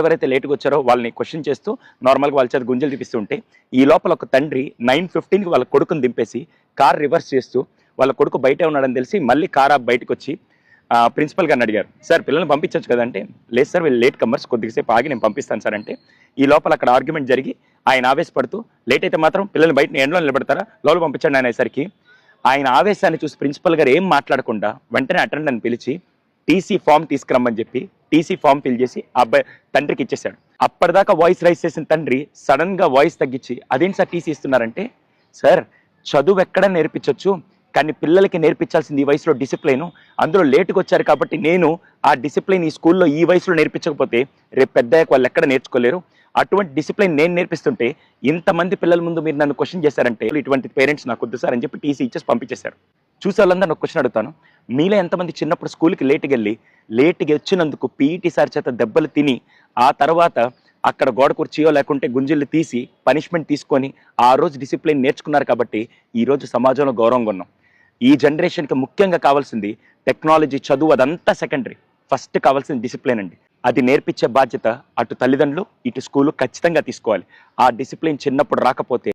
ఎవరైతే లేట్గా వచ్చారో వాళ్ళని క్వశ్చన్ చేస్తూ నార్మల్గా వాళ్ళ చేత గుంజలు తీపిస్తుంటే ఈ లోపల ఒక తండ్రి 9:15కి వాళ్ళ కొడుకుని దింపేసి కార్ రివర్స్ చేస్తూ వాళ్ళ కొడుకు బయటే ఉన్నాడని తెలిసి మళ్ళీ కార్ ఆప్ బయటకు వచ్చి ప్రిన్సిపల్ గారిని అడిగారు, సార్ పిల్లల్ని పంపించవచ్చు కదంటే, లేదు సార్ వీళ్ళు లేట్ కమ్మర్స్, కొద్దిసేపు ఆగి నేను పంపిస్తాను సార్ అంటే ఈ లోపల అక్కడ ఆర్గ్యుమెంట్ జరిగి ఆయన ఆవేశపడుతూ లేట్ అయితే మాత్రం పిల్లల్ని బయట ఎండలో నిలబెడతారా, లోపల పంపించండి అనేసరికి ఆయన ఆవేశాన్ని చూసి ప్రిన్సిపల్ గారు ఏం మాట్లాడకుండా వెంటనే అటెండెంట్ని పిలిచి టీసీ ఫామ్ తీసుకురమ్మని చెప్పి టీసీ ఫామ్ ఫిల్ చేసి అబ్బాయి తండ్రికి ఇచ్చేశాడు. అప్పటిదాకా వాయిస్ రైజ్ చేసిన తండ్రి సడన్ గా వాయిస్ తగ్గించి అదేంటి సార్ టీసీ ఇస్తున్నారంటే, సార్ చదువు ఎక్కడ నేర్పించవచ్చు కానీ పిల్లలకి నేర్పించాల్సింది ఈ వయసులో డిసిప్లైన్, అందులో లేటుగా వచ్చారు కాబట్టి నేను ఆ డిసిప్లైన్ ఈ స్కూల్లో ఈ వయసులో నేర్పించకపోతే రేపు పెద్దయ్యాక వాళ్ళు ఎక్కడ నేర్చుకోలేరు, అటువంటి డిసిప్లైన్ నేను నేర్పిస్తుంటే ఇంతమంది పిల్లల ముందు మీరు నన్ను క్వశ్చన్ చేశారంటే ఇటువంటి పేరెంట్స్ నాకు వద్దు సార్ అని చెప్పి టీసీ ఇచ్చేసి పంపించేశారు. చూసే వాళ్ళందరూ ఒక క్వశ్చన్ అడుగుతాను, మీలో ఎంతమంది చిన్నప్పుడు స్కూల్కి లేట్గా వచ్చినందుకు పీఈటీ సార్ చేత దెబ్బలు తిని ఆ తర్వాత అక్కడ గోడ కుర్చీయో లేకుంటే గుంజిళ్ళు తీసి పనిష్మెంట్ తీసుకొని ఆ రోజు డిసిప్లిన్ నేర్చుకున్నారు కాబట్టి ఈ రోజు సమాజంలో గౌరవంగా ఉన్నాం. ఈ జనరేషన్కి ముఖ్యంగా కావాల్సింది టెక్నాలజీ, చదువు అదంతా సెకండరీ, ఫస్ట్ కావాల్సింది డిసిప్లిన్ అండి. అది నేర్పించే బాధ్యత అటు తల్లిదండ్రులు ఇటు స్కూలు ఖచ్చితంగా తీసుకోవాలి. ఆ డిసిప్లిన్ చిన్నప్పుడు రాకపోతే